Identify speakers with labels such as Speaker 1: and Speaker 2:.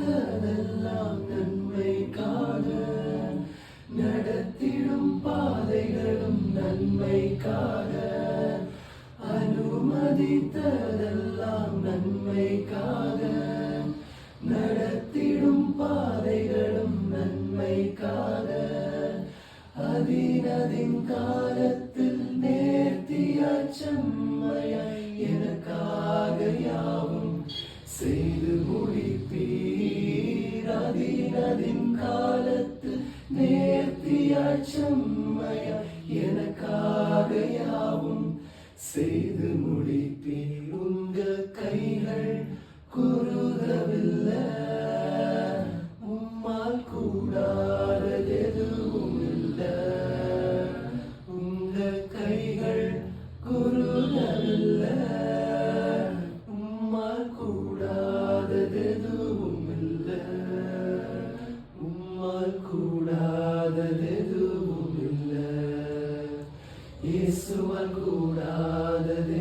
Speaker 1: அனுமதித்ததெல்லாம் நன்மைக்காக, நடத்திடும் பாதைகளும் நன்மைக்காக, அனுமதித்ததெல்லாம் நன்மைக்காக, நடத்திடும் பாதைகளும் நன்மைக்காக, அதினதின் காலத்தில் நேர்த்தியாய் செம்மையாய் எனக்காக யாவும் செய்து முடிப்பீர். அதினதின் காலத்தில் நேர்த்தியாய் செம்மையாய் எனக்காக யாவும் செய்து முடிப்பீர். உங்க கைகள் குறுகவில்லை, உம்மால் கூடாதது எதுவும் இல்லை. உங்க கைகள் குறுகவில்லை, உம்மால் கூடாதது எதுவும் இல்லை. உம்மால் கூடாதது எதுவும் இல்லை. இயேசுவால் கூடாதது